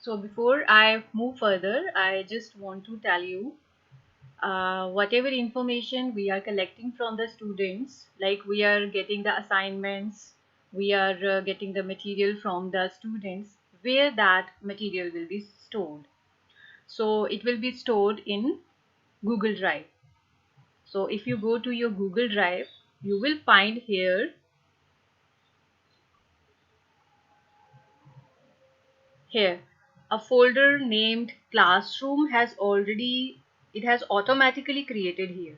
So before I move further, I just want to tell you whatever information we are collecting from the students, like we are getting the assignments, we are getting the material from the students, where that material will be stored. So it will be stored in Google Drive. So if you go to your Google Drive, you will find here a folder named Classroom it has automatically created here.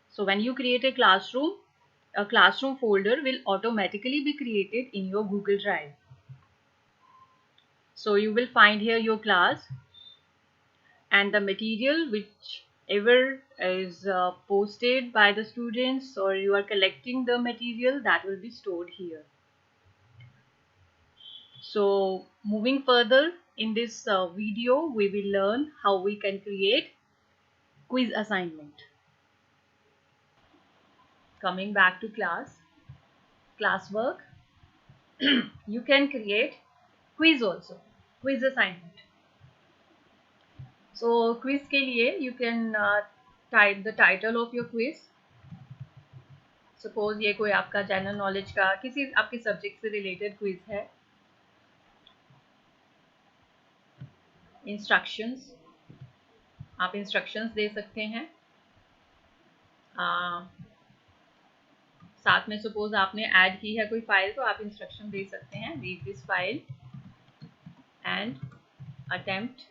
So when you create a classroom folder will automatically be created in your Google Drive. So you will find here your class and the material whichever is posted by the students, or you are collecting the material that will be stored here. So moving further in this video, we will learn how we can create quiz assignment. Coming back to classwork, you can create quiz also, quiz assignment. So quiz के लिए you can type the title of your quiz. Suppose ये कोई आपका general knowledge का किसी आपके subject से related quiz है. इंस्ट्रक्शंस, आप इंस्ट्रक्शंस दे सकते हैं. साथ में सपोज आपने ऐड की है कोई फाइल तो आप इंस्ट्रक्शन दे सकते हैं. Read this file and attempt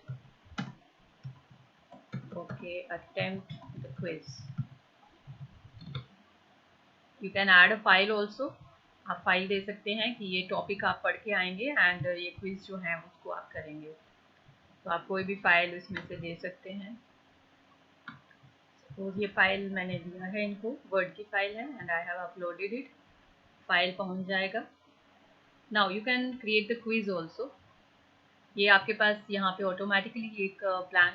the quiz. You can add a file also. आप फाइल दे सकते हैं कि ये टॉपिक आप पढ़ के आएंगे एंड ये क्विज जो है उसको आप करेंगे. तो आप कोई भी फाइल इसमें से दे सकते हैं. तो ये फाइल मैंने दिया है इनको, वर्ड की फाइल है and I have uploaded it. File पहुंच जाएगा. Now you can create the quiz also. ये आपके पास यहाँ पे ऑटोमेटिकली एक ब्लैंक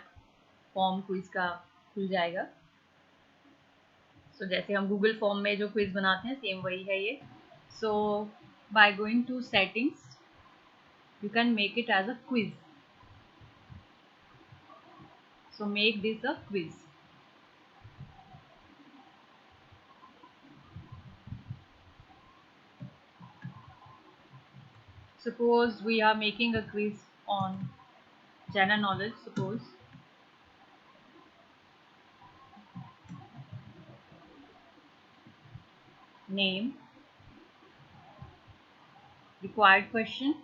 फॉर्म क्विज का खुल जाएगा. सो जैसे हम गूगल फॉर्म में जो क्विज बनाते हैं सेम वही है ये. So by going to settings you can make it as a quiz. So make this a quiz. Suppose we are making a quiz on general knowledge. Suppose name, required question,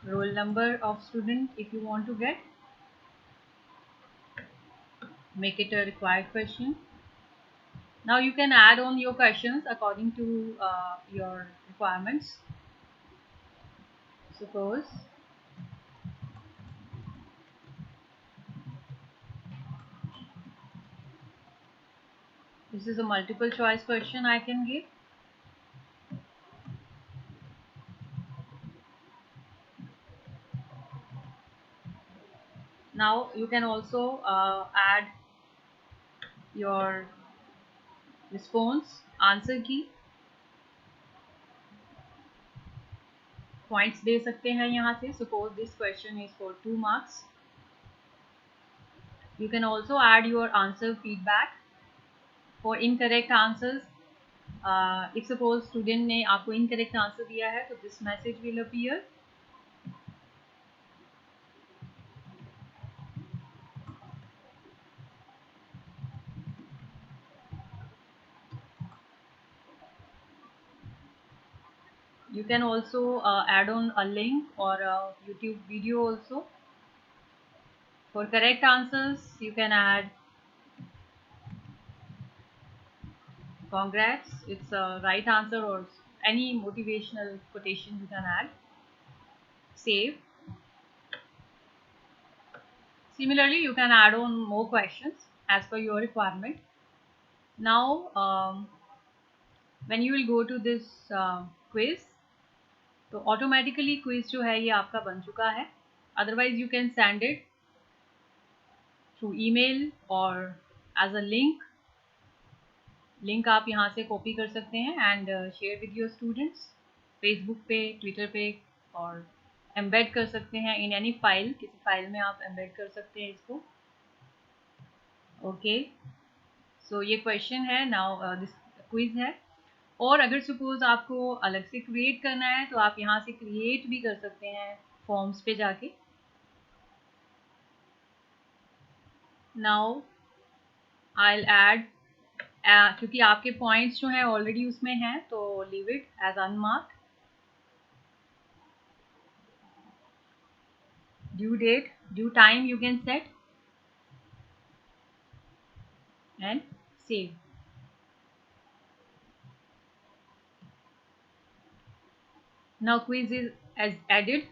roll number of student if you want to get, make it a required question. Now you can add on your questions according to your requirements. Suppose this is a multiple choice question I can give. Now you can also add your response, answer key. Points दे सकते हैं यहाँ से. Suppose this question is for 2 marks. You can also add your answer feedback for incorrect answers. If suppose student ने आपको incorrect answer दिया है तो this message will appear. You can also add on a link or a YouTube video also. For correct answers you can add congrats, it's a right answer, or any motivational quotation you can add. Save. Similarly you can add on more questions as per your requirement. Now when you will go to this quiz, तो automatically quiz जो है ये आपका बन चुका है. Otherwise you can send it through email और as a link आप यहाँ से कॉपी कर सकते हैं and share with your students Facebook पे, ट्विटर पे और एम्बेड कर सकते हैं इन एनी फाइल, किसी फाइल में आप एम्बेड कर सकते हैं इसको। ओके, सो ये क्वेश्चन है, नाउ दिस क्विज है। और अगर सपोज आपको अलग से क्रिएट करना है तो आप यहाँ से क्रिएट भी कर सकते हैं फॉर्म्स पे जाके। नाउ आई विल ऐड, क्योंकि आपके पॉइंट्स जो हैं ऑलरेडी उसमें हैं, तो leave it as unmarked. Due date, due time you can set and save. Now quiz is as added.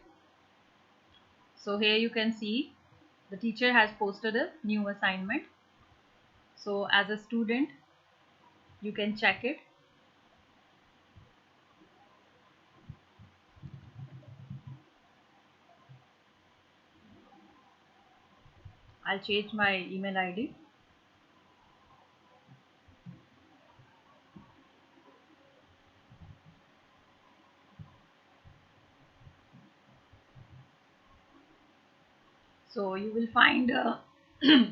So here you can see the teacher has posted a new assignment. So as a student you can check it. I'll change my email ID. So you will find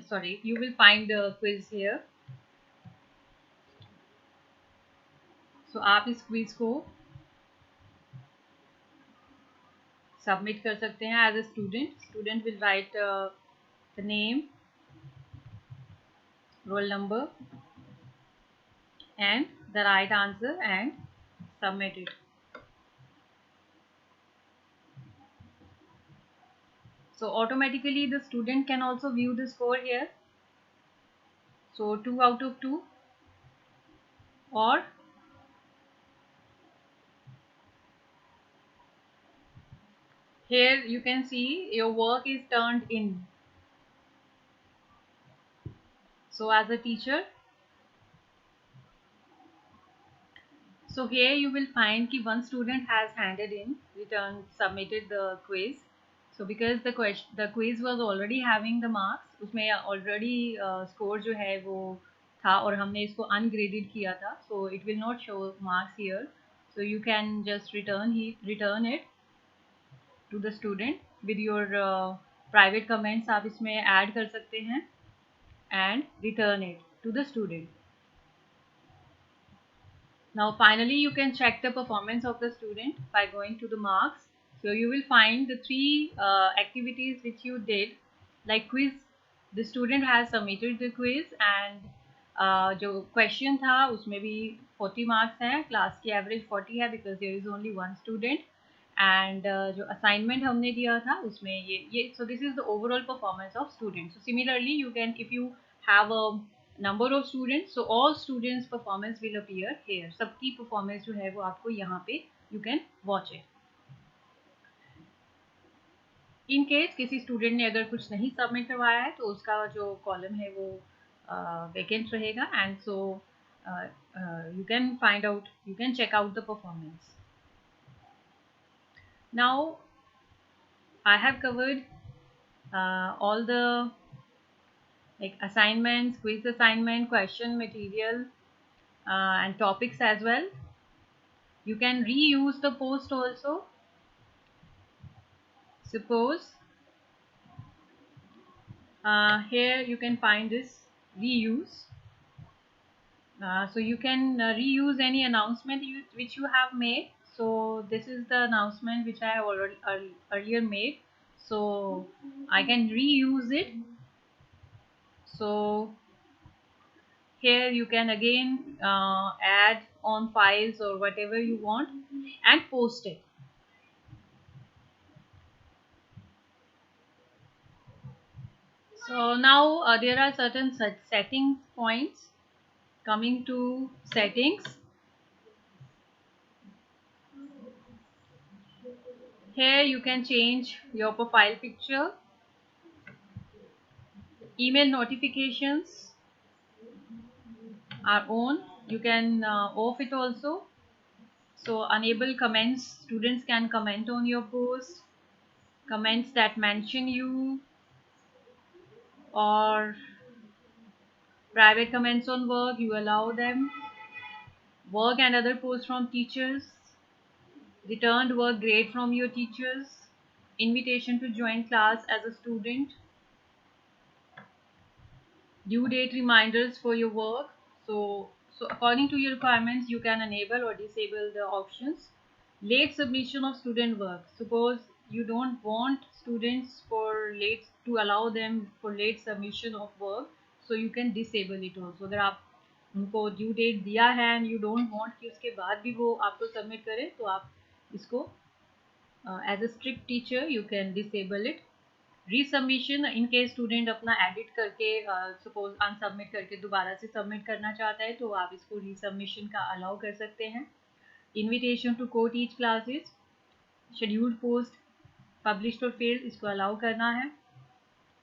sorry, you will find the quiz here. So आप इस quiz को submit कर सकते हैं as a student. Student will write the name, roll number and the right answer and submit it. So automatically the student can also view the score here. So 2 out of 2, or here you can see your work is turned in. So as a teacher, so here you will find that one student has handed in, returned, submitted the quiz. So because the quiz was already having the marks, उसमें already score जो है वो था और हमने इसको ungraded किया था, so it will not show marks here. So you can just return it to the student with your private comments आप इसमें add कर सकते हैं and return it to the student. Now finally you can check the performance of the student by going to the marks. So you will find the three activities which you did, like quiz. The student has submitted the quiz and जो question था उसमें भी 40 marks है, class की average 40 है because there is only one student, and जो assignment हमने दिया था उसमें ये so this is the overall performance of students. So similarly you can, if you have a number of students, so all students performance will appear here. सबकी performance जो है वो आपको यहाँ पे you can watch it. In case किसी student ने अगर कुछ नहीं submit करवाया है तो उसका जो column है वो vacant रहेगा, and so you can find out, you can check out the performance. Now I have covered all the like assignments, quiz assignment, question material, and topics as well. You can reuse the post also. Suppose here you can find this reuse. So you can reuse any announcement which you have made. So this is the announcement which I have already earlier made. So I can reuse it. So here you can again add on files or whatever you want and post it. So now there are certain setting points. Coming to settings, here you can change your profile picture, email notifications are on, you can off it also. So enable comments, students can comment on your post, comments that mention you, or private comments on work, you allow them. Work and other posts from teachers, returned work grade from your teachers, invitation to join class as a student, due date reminders for your work. So according to your requirements, you can enable or disable the options. Late submission of student work. Suppose you don't want students for late to allow them for late submission of work, so you can disable it also. अगर आप उनको due date दिया है and you don't want कि उसके बाद भी वो आपको सबमिट करें, तो आप इसको as a strict teacher you can disable it. Resubmission, in case student अपना एडिट करके सपोज अनसबमिट करके दोबारा से सबमिट करना चाहता है, तो आप इसको रीसबमिशन का अलाउ कर सकते हैं. इनविटेशन टू को teach classes, scheduled post published और फेल्ड, इसको अलाउ करना है.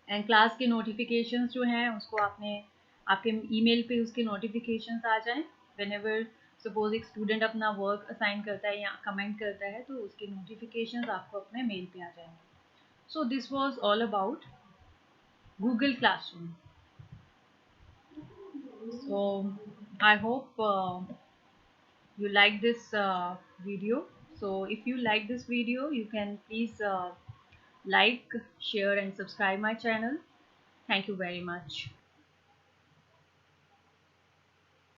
एंड क्लास के नोटिफिकेशंस जो हैं उसको आपने आपके ईमेल पे उसके नोटिफिकेशंस आ जाएं व्हेन एवर सपोज एक स्टूडेंट अपना वर्क असाइन करता है या कमेंट करता है, तो उसके नोटिफिकेशंस आपको अपने मेल पे आ जाएंगे. So this was all about Google Classroom. So I hope you like this video. So if you like this video, you can please like, share and subscribe my channel. Thank you very much.